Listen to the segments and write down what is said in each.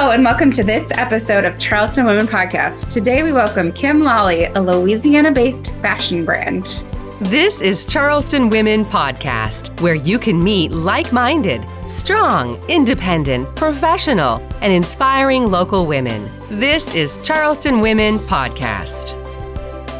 Hello, and welcome to this episode of Charleston Women Podcast. Today, we welcome Kim Lolley, a Louisiana-based fashion brand. This is Charleston Women Podcast, where you can meet like-minded, strong, independent, professional, and inspiring local women. This is Charleston Women Podcast.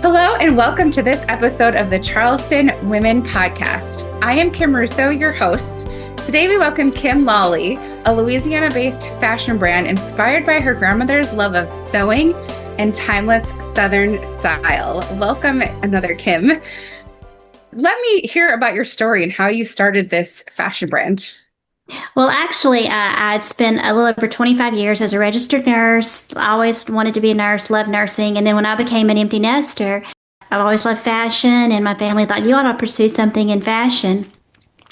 Hello, and welcome to this episode of the Charleston Women Podcast. I am Kim Russo, your host. Today, we welcome Kim Lolley, a Louisiana-based fashion brand inspired by her grandmother's love of sewing and timeless Southern style. Welcome, another Kim. Let me hear about your story and how you started this fashion brand. Well, actually, I'd spent a little over 25 years as a registered nurse. I always wanted to be a nurse, loved nursing. And then when I became an empty nester, I've always loved fashion. And my family thought, you ought to pursue something in fashion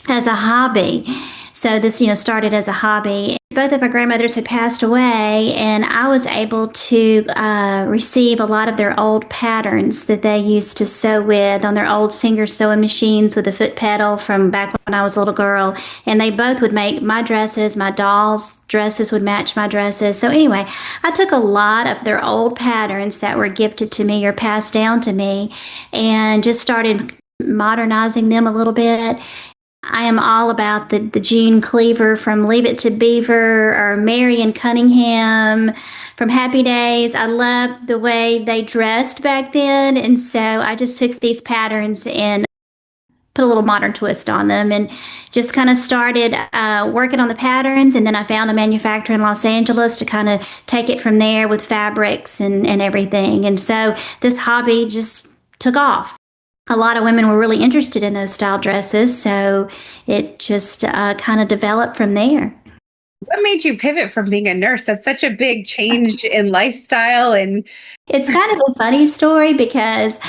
as a hobby. So this, started as a hobby. Both of my grandmothers had passed away, and I was able to receive a lot of their old patterns that they used to sew with on their old Singer sewing machines with a foot pedal from back when I was a little girl. And they both would make my dresses, my dolls' dresses would match my dresses. So anyway, I took a lot of their old patterns that were gifted to me or passed down to me and just started modernizing them a little bit. I am all about the June Cleaver from Leave It to Beaver or Marion Cunningham from Happy Days. I loved the way they dressed back then. And so I just took these patterns and put a little modern twist on them and just kind of started working on the patterns. And then I found a manufacturer in Los Angeles to kind of take it from there with fabrics and everything. And so this hobby just took off. A lot of women were really interested in those style dresses, so it just kind of developed from there. What made you pivot from being a nurse? That's such a big change in lifestyle. And it's kind of a funny story because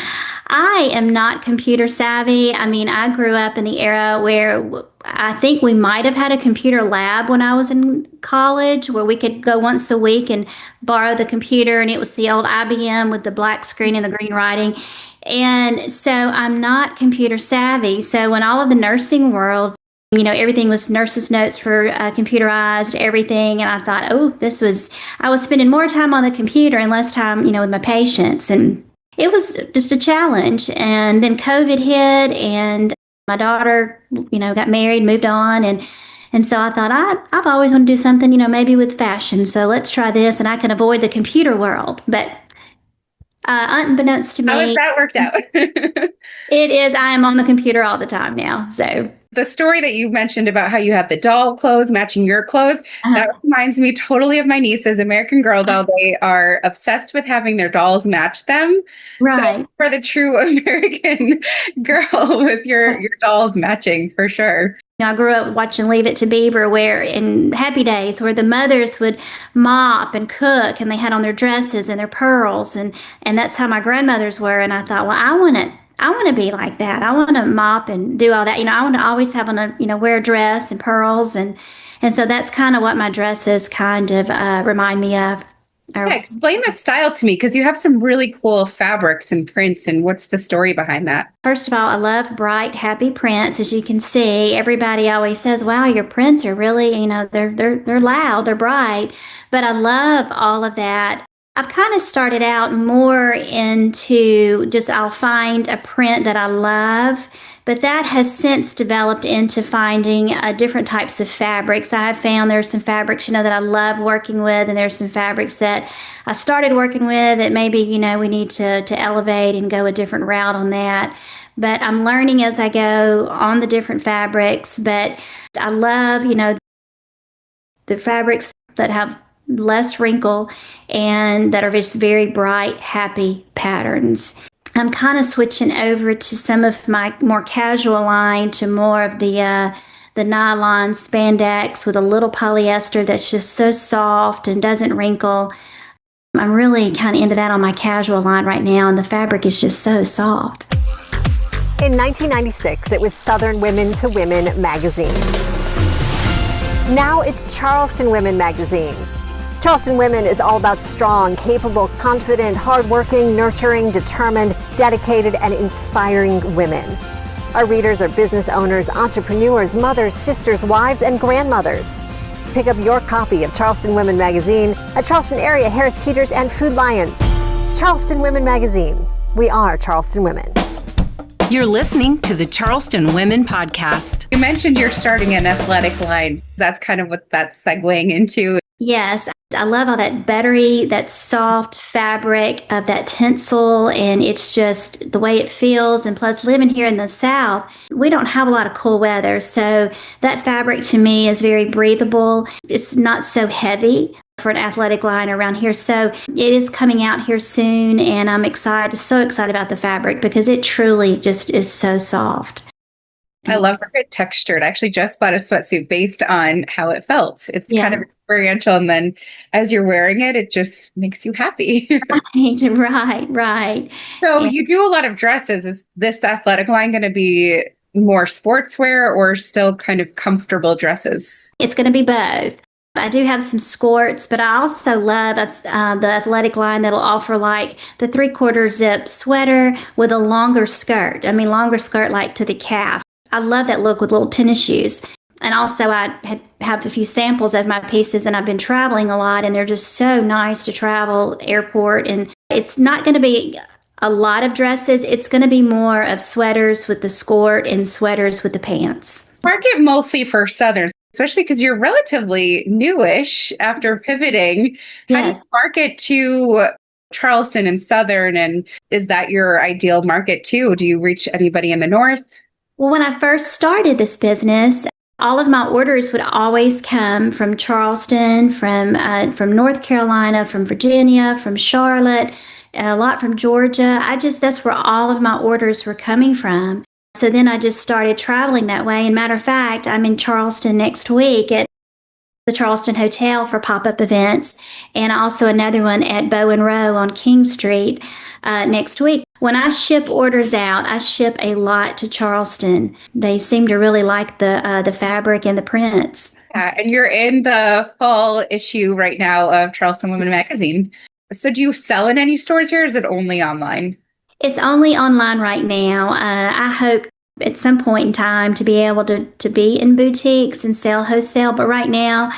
I am not computer savvy. I mean, I grew up in the era where I think we might have had a computer lab when I was in college where we could go once a week and borrow the computer, and it was the old IBM with the black screen and the green writing. And so I'm not computer savvy. So when all of the nursing world, everything was nurses' notes for computerized, everything. And I thought, I was spending more time on the computer and less time, with my patients. And it was just a challenge. And then COVID hit and my daughter, got married, moved on. And so I thought, I've always wanted to do something, maybe with fashion. So let's try this. And I can avoid the computer world. But unbeknownst to me, how has that worked out? It is. I am on the computer all the time now. So the story that you mentioned about how you have the doll clothes matching your clothes, that reminds me totally of my niece's American Girl doll. They are obsessed with having their dolls match them. Right. So for the true American girl with your dolls matching, for sure. I grew up watching Leave It to Beaver where in Happy Days where the mothers would mop and cook and they had on their dresses and their pearls and that's how my grandmothers were. And I thought, well, I want to be like that. I want to mop and do all that. I want to always have on wear a dress and pearls. And so that's kind of what my dresses kind of remind me of. Yeah, explain the style to me because you have some really cool fabrics and prints. And what's the story behind that? First of all, I love bright, happy prints. As you can see, everybody always says, wow, your prints are really, they're loud, they're bright. But I love all of that. I've kind of started out more into I'll find a print that I love, but that has since developed into finding different types of fabrics. I have found there's some fabrics, that I love working with, and there's some fabrics that I started working with that maybe, we need to elevate and go a different route on that. But I'm learning as I go on the different fabrics, but I love, the fabrics that have less wrinkle and that are just very bright, happy patterns. I'm kind of switching over to some of my more casual line to more of the nylon spandex with a little polyester that's just so soft and doesn't wrinkle. I'm really kind of into that on my casual line right now, and the fabric is just so soft. In 1996, it was Southern Women to Women magazine. Now it's Charleston Women magazine. Charleston Women is all about strong, capable, confident, hardworking, nurturing, determined, dedicated, and inspiring women. Our readers are business owners, entrepreneurs, mothers, sisters, wives, and grandmothers. Pick up your copy of Charleston Women Magazine at Charleston area Harris Teeters and Food Lions. Charleston Women Magazine. We are Charleston women. You're listening to the Charleston Women Podcast. You mentioned you're starting an athletic line. That's kind of what that's segueing into. Yes, I love all that buttery, that soft fabric of that tinsel, and it's just the way it feels. And plus, living here in the South, we don't have a lot of cool weather, so that fabric to me is very breathable. It's not so heavy for an athletic line around here, so it is coming out here soon, and I'm excited, so excited about the fabric because it truly just is so soft. I love the texture. I actually just bought a sweatsuit based on how it felt. It's kind of experiential. And then as you're wearing it, it just makes you happy. Right. So you do a lot of dresses. Is this athletic line going to be more sportswear or still kind of comfortable dresses? It's going to be both. I do have some skirts, but I also love the athletic line that'll offer like the 3/4 zip sweater with a longer skirt. I mean, longer skirt like to the calf. I love that look with little tennis shoes. And also I have a few samples of my pieces, and I've been traveling a lot, and they're just so nice to travel airport. And it's not going to be a lot of dresses. It's going to be more of sweaters with the skirt and sweaters with the pants. Market mostly for Southern, especially because you're relatively newish after pivoting. How do you market to Charleston and Southern? And is that your ideal market too? Do you reach anybody in the North? Well, when I first started this business, all of my orders would always come from Charleston, from North Carolina, from Virginia, from Charlotte, a lot from Georgia. That's where all of my orders were coming from. So then I just started traveling that way. And matter of fact, I'm in Charleston next week at the Charleston Hotel for pop-up events, and also another one at Bow and Row on King Street next week. When I ship orders out, I ship a lot to Charleston. They seem to really like the fabric and the prints. And you're in the fall issue right now of Charleston Women Magazine. So do you sell in any stores here, or is it only online? It's only online right now. I hope at some point in time to be able to be in boutiques and sell wholesale. But right now,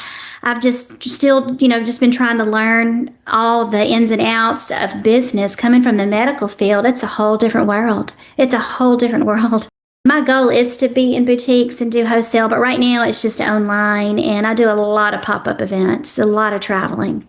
I've just been trying to learn all the ins and outs of business coming from the medical field. It's a whole different world. My goal is to be in boutiques and do wholesale, but right now it's just online, and I do a lot of pop-up events, a lot of traveling.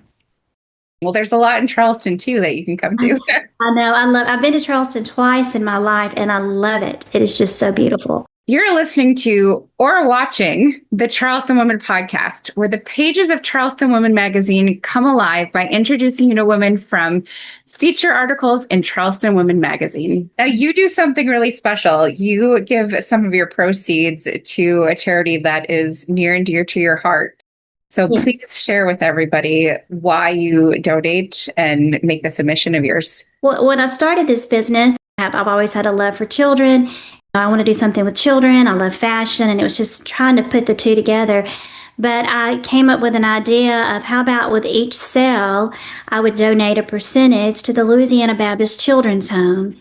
Well, there's a lot in Charleston too that you can come to. I know. I've been to Charleston twice in my life, and I love it. It is just so beautiful. You're listening to or watching the Charleston Women Podcast, where the pages of Charleston Women Magazine come alive by introducing you to women from feature articles in Charleston Women Magazine. Now, you do something really special. You give some of your proceeds to a charity that is near and dear to your heart. So please share with everybody why you donate and make this a mission of yours. Well, when I started this business, I've always had a love for children. I want to do something with children. I love fashion, and it was just trying to put the two together. But I came up with an idea of how about with each sale, I would donate a percentage to the Louisiana-based Children's Home.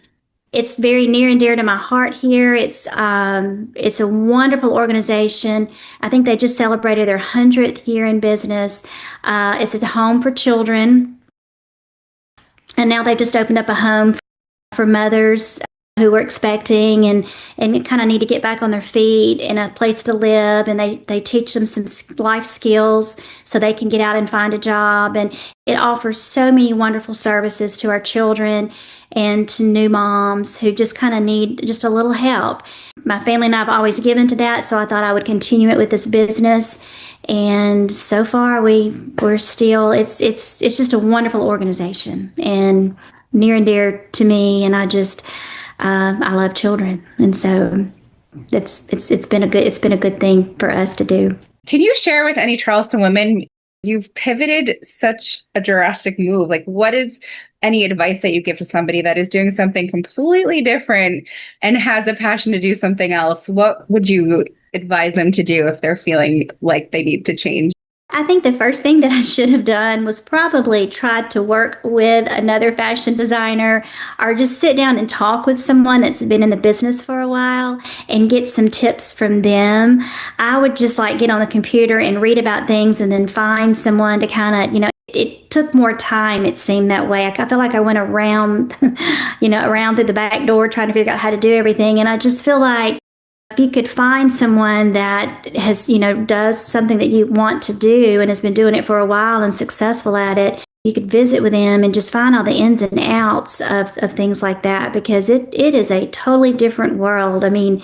It's very near and dear to my heart here. It's a wonderful organization. I think they just celebrated their 100th year in business. It's a home for children. And now they've just opened up a home for mothers who were expecting and kind of need to get back on their feet and a place to live. And they teach them some life skills so they can get out and find a job. And it offers so many wonderful services to our children and to new moms who just kind of need just a little help. My family and I have always given to that, so I thought I would continue it with this business. And so far, we're still, it's just a wonderful organization and near and dear to me. And I love children, and so it's been a good thing for us to do. Can you share with any Charleston women? You've pivoted such a drastic move. Like, what is any advice that you give to somebody that is doing something completely different and has a passion to do something else? What would you advise them to do if they're feeling like they need to change? I think the first thing that I should have done was probably tried to work with another fashion designer or just sit down and talk with someone that's been in the business for a while and get some tips from them. I would just like get on the computer and read about things and then find someone to kind of, it took more time, it seemed that way. I feel like I went around, around through the back door trying to figure out how to do everything. And I just feel like if you could find someone that has, does something that you want to do and has been doing it for a while and successful at it, you could visit with them and just find all the ins and outs of things like that, because it is a totally different world. I mean,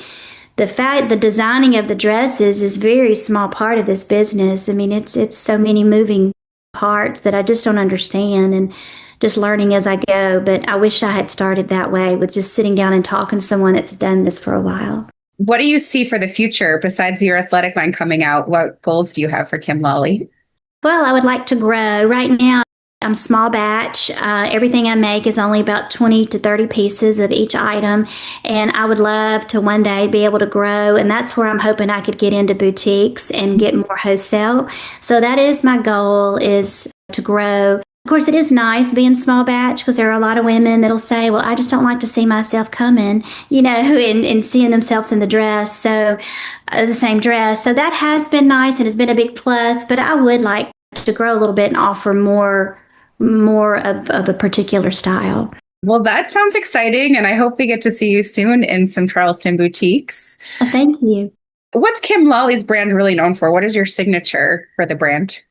the designing of the dresses is a very small part of this business. I mean, it's so many moving parts that I just don't understand and just learning as I go. But I wish I had started that way, with just sitting down and talking to someone that's done this for a while. What do you see for the future besides your athletic line coming out? What goals do you have for Kim Lolley? Well, I would like to grow. Right now, I'm small batch. Everything I make is only about 20 to 30 pieces of each item. And I would love to one day be able to grow. And that's where I'm hoping I could get into boutiques and get more wholesale. So that is my goal, is to grow. Of course, it is nice being small batch, because there are a lot of women that'll say, well, I just don't like to see myself coming, and seeing themselves in the dress. So the same dress. So that has been nice and has been a big plus. But I would like to grow a little bit and offer more of a particular style. Well, that sounds exciting. And I hope we get to see you soon in some Charleston boutiques. Oh, thank you. What's Kim Lolley's brand really known for? What is your signature for the brand?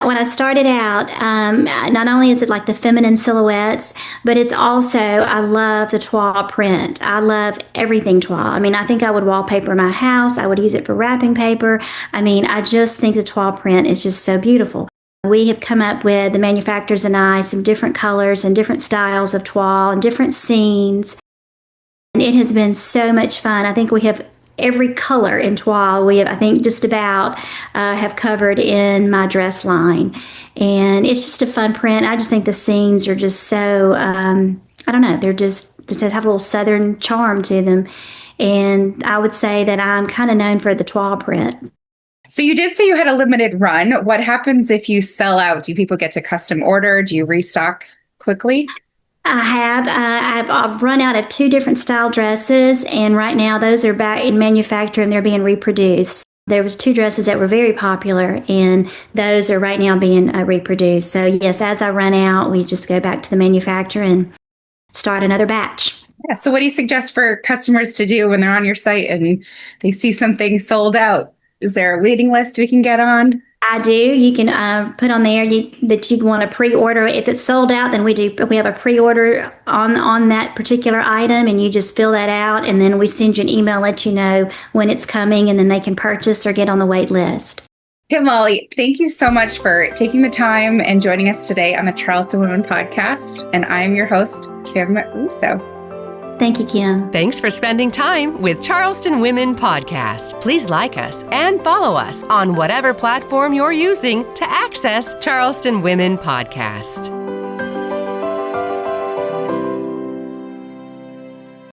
When I started out, not only is it like the feminine silhouettes, but it's also, I love the toile print. I love everything toile. I mean, I think I would wallpaper my house. I would use it for wrapping paper. I mean, I just think the toile print is just so beautiful. We have come up with, the manufacturers and I, some different colors and different styles of toile and different scenes. And it has been so much fun. I think we have every color in toile. We have, I think, just about have covered in my dress line. And it's just a fun print. I just think the scenes are just so, I don't know, they have a little Southern charm to them. And I would say that I'm kind of known for the toile print. So you did say you had a limited run. What happens if you sell out? Do people get to custom order? Do you restock quickly? I have. I've run out of 2 different style dresses, and right now those are back in manufacture and they're being reproduced. There was 2 dresses that were very popular, and those are right now being reproduced. So yes, as I run out, we just go back to the manufacturer and start another batch. Yeah. So what do you suggest for customers to do when they're on your site and they see something sold out? Is there a waiting list we can get on? I do. You can put on there that you want to pre-order. If it's sold out, then we have a pre-order on that particular item, and you just fill that out, and then we send you an email, let you know when it's coming, and then they can purchase or get on the wait list. Kim Lolley, thank you so much for taking the time and joining us today on the Charleston Women Podcast. And I am your host, Kim Russo. Thank you, Kim. Thanks for spending time with Charleston Women Podcast. Please like us and follow us on whatever platform you're using to access Charleston Women Podcast.